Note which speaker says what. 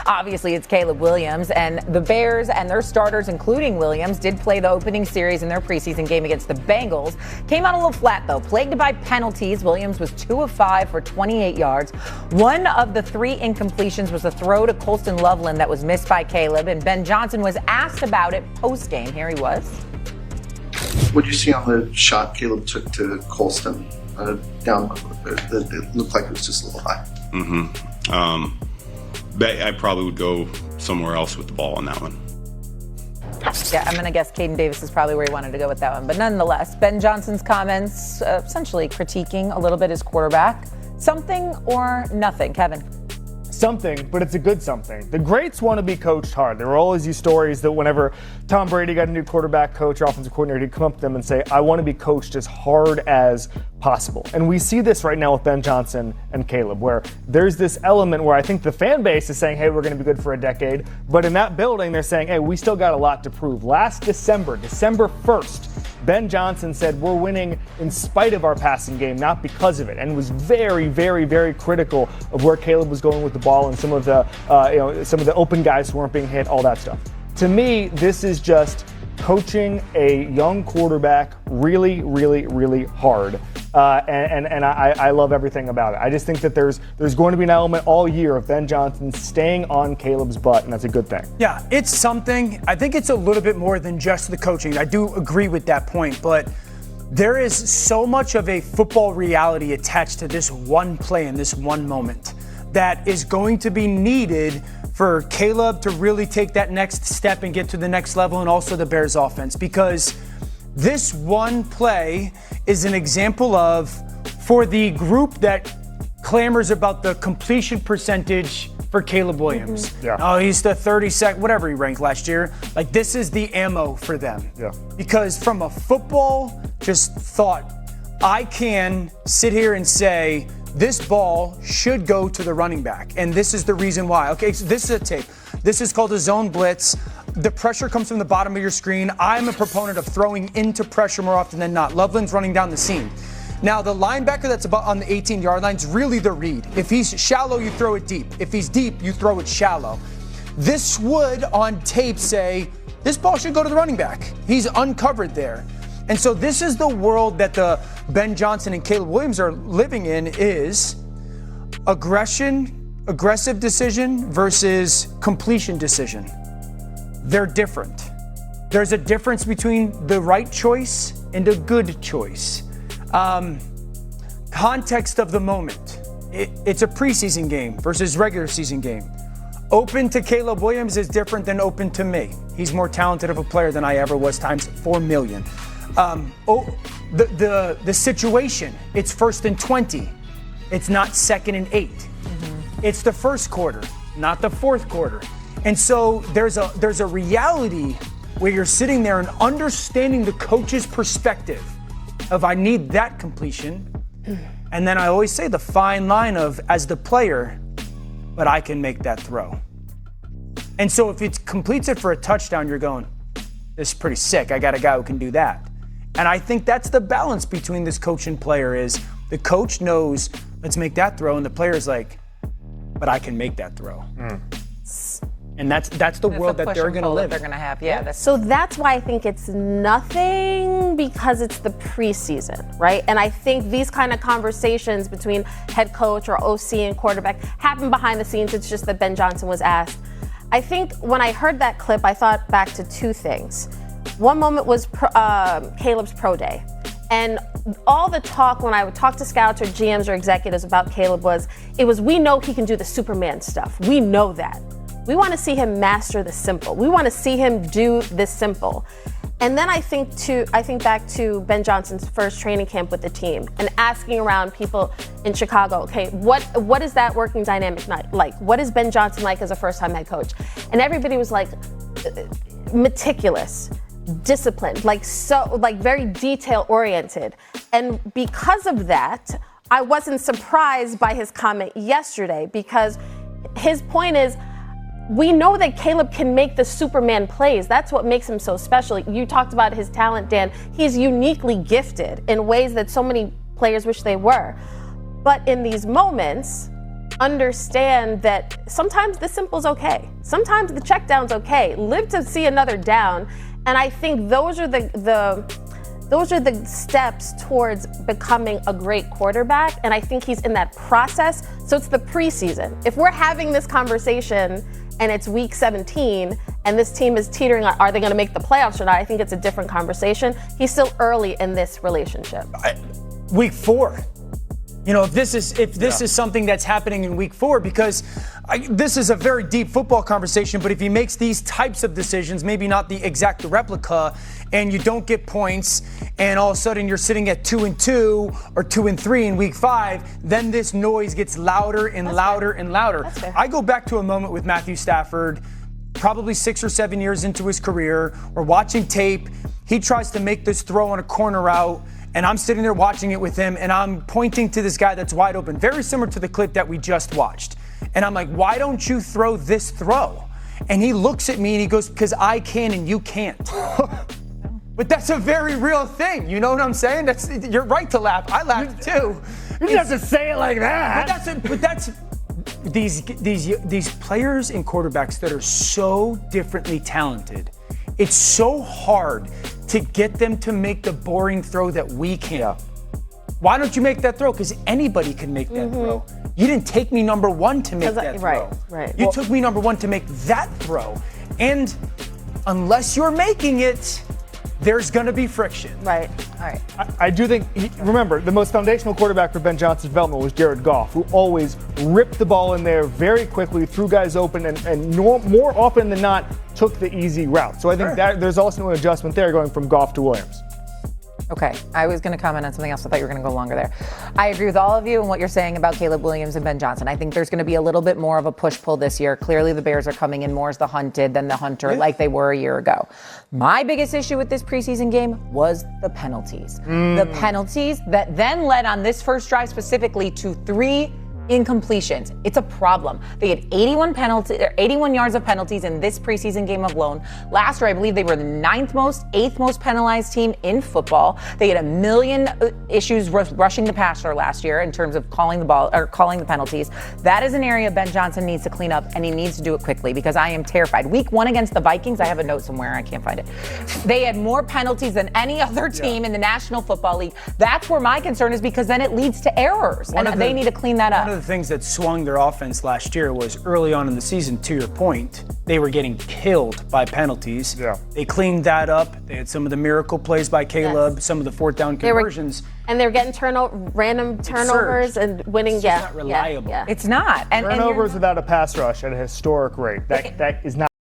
Speaker 1: Obviously, it's Caleb Williams, and the Bears and their starters, including Williams, did play the opening series in their preseason game against the Bengals. Came out a little flat, though, plagued by penalties. Williams was 2 of 5 for 28 yards. One of the 3 incompletions was a throw to Colston Loveland that was missed by Caleb, and Ben Johnson was asked about it post-game. Here he was.
Speaker 2: What did you see on the shot Caleb took to Colston down? It looked like it was just a little high.
Speaker 3: I probably would go somewhere else with the ball on that one.
Speaker 1: Yeah, I'm going to guess Caden Davis is probably where he wanted to go with that one. But nonetheless, Ben Johnson's comments essentially critiquing a little bit his quarterback. Something or nothing, Kevin?
Speaker 4: Something, but it's a good something. The greats want to be coached hard. There were always these stories that whenever Tom Brady got a new quarterback coach or offensive coordinator, he'd come up to them and say, I want to be coached as hard as possible. And we see this right now with Ben Johnson and Caleb, where there's this element where I think the fan base is saying, hey, we're going to be good for a decade. But in that building, they're saying, hey, we still got a lot to prove. Last December 1st, Ben Johnson said we're winning in spite of our passing game, not because of it, and was very, very, very critical of where Caleb was going with the ball and some of the open guys who weren't being hit, all that stuff. To me, this is just coaching a young quarterback really, really, really hard. And I love everything about it. I just think that there's going to be an element all year of Ben Johnson staying on Caleb's butt, and that's a good thing.
Speaker 5: Yeah, it's something. I think it's a little bit more than just the coaching. I do agree with that point, but there is so much of a football reality attached to this one play and this one moment that is going to be needed for Caleb to really take that next step and get to the next level, and also the Bears offense, because this one play is an example of, for the group that clamors about the completion percentage for Caleb Williams.
Speaker 4: Yeah.
Speaker 5: Oh, he's the 32nd, whatever he ranked last year. Like, this is the ammo for them.
Speaker 4: Yeah.
Speaker 5: Because from a football just thought, I can sit here and say, this ball should go to the running back. And this is the reason why. Okay, so this is a tape. This is called a zone blitz. The pressure comes from the bottom of your screen. I'm a proponent of throwing into pressure more often than not. Loveland's running down the seam. Now, the linebacker that's about on the 18-yard line is really the read. If he's shallow, you throw it deep. If he's deep, you throw it shallow. This would, on tape, say, this ball should go to the running back. He's uncovered there. And so this is the world that the Ben Johnson and Caleb Williams are living in, is aggressive decision versus completion decision. They're different. There's a difference between the right choice and a good choice. Context of the moment. It's a preseason game versus regular season game. Open to Caleb Williams is different than open to me. He's more talented of a player than I ever was, times 4 million. The situation, it's 1st and 20. It's not 2nd and 8. It's the first quarter, not the fourth quarter. And so there's a reality where you're sitting there and understanding the coach's perspective of, I need that completion. And then I always say the fine line of, as the player, but I can make that throw. And so if it completes it for a touchdown, you're going, this is pretty sick. I got a guy who can do that. And I think that's the balance between this coach and player, is the coach knows, let's make that throw, and the player's like, but I can make that throw. And that's the world that they're going to live.
Speaker 1: They're going to have, yeah.
Speaker 6: So that's why I think it's nothing, because it's the preseason, right? And I think these kind of conversations between head coach or OC and quarterback happen behind the scenes. It's just that Ben Johnson was asked. I think when I heard that clip, I thought back to 2 things. One moment was Caleb's pro day. And all the talk when I would talk to scouts or GMs or executives about Caleb was, we know he can do the Superman stuff. We know that. We want to see him master the simple. We want to see him do the simple. And then I think back to Ben Johnson's first training camp with the team and asking around people in Chicago, okay, what is that working dynamic like? What is Ben Johnson like as a first-time head coach? And everybody was like, meticulous, disciplined, very detail-oriented. And because of that, I wasn't surprised by his comment yesterday, because his point is, we know that Caleb can make the Superman plays. That's what makes him so special. You talked about his talent, Dan. He's uniquely gifted in ways that so many players wish they were. But in these moments, understand that sometimes the simple's okay. Sometimes the check down's okay. Live to see another down. And I think those are the steps towards becoming a great quarterback. And I think he's in that process. So it's the preseason. If we're having this conversation and it's week 17 and this team is teetering on, are they going to make the playoffs or not? I think it's a different conversation. He's still early in this relationship.
Speaker 5: Week 4. You know, if this is something that's happening in week 4, because this is a very deep football conversation, but if he makes these types of decisions, maybe not the exact replica, and you don't get points, and all of a sudden you're sitting at 2-2 or 2-3 in week 5, then this noise gets louder and louder and louder.
Speaker 6: That's fair.
Speaker 5: I go back to a moment with Matthew Stafford, probably 6 or 7 years into his career. We're watching tape. He tries to make this throw on a corner route, and I'm sitting there watching it with him, and I'm pointing to this guy that's wide open, very similar to the clip that we just watched. And I'm like, why don't you throw this throw? And he looks at me and he goes, because I can and you can't. But that's a very real thing. You know what I'm saying? You're right to laugh. I laughed too.
Speaker 4: You just have to say it like that.
Speaker 5: But that's these players and quarterbacks that are so differently talented. It's so hard to get them to make the boring throw that we can. Yeah. Why don't you make that throw? Because anybody can make that throw. You didn't take me number 1 to make that throw.
Speaker 6: Right.
Speaker 5: You took me number 1 to make that throw. And unless you're making it, there's going to be friction.
Speaker 6: Right. All right.
Speaker 4: I do think, remember, the most foundational quarterback for Ben Johnson's development was Jared Goff, who always ripped the ball in there very quickly, threw guys open, and more often than not took the easy route. So I think that there's also an adjustment there going from Goff to Williams.
Speaker 1: Okay, I was going to comment on something else. I thought you were going to go longer there. I agree with all of you and what you're saying about Caleb Williams and Ben Johnson. I think there's going to be a little bit more of a push-pull this year. Clearly, the Bears are coming in more as the hunted than the hunter, like they were a year ago. My biggest issue with this preseason game was the penalties. The penalties that then led on this first drive specifically to 3 incompletions. It's a problem. They had 81 yards of penalties in this preseason game alone. Last year, I believe they were the 8th most penalized team in football. They had 1 million issues rushing the passer last year in terms of calling the penalties. That is an area Ben Johnson needs to clean up, and he needs to do it quickly because I am terrified. Week 1 against the Vikings, I have a note somewhere, I can't find it. They had more penalties than any other team in the National Football League. That's where my concern is because then it leads to errors, and they need to clean that up.
Speaker 5: One of the things that swung their offense last year was early on in the season, to your point, they were getting killed by penalties. Yeah. They cleaned that up. They had some of the miracle plays by Caleb, some of the 4th down conversions.
Speaker 6: And they're getting random turnovers and winning.
Speaker 5: It's not reliable.
Speaker 1: It's not.
Speaker 4: Turnovers without a pass rush at a historic rate. That is not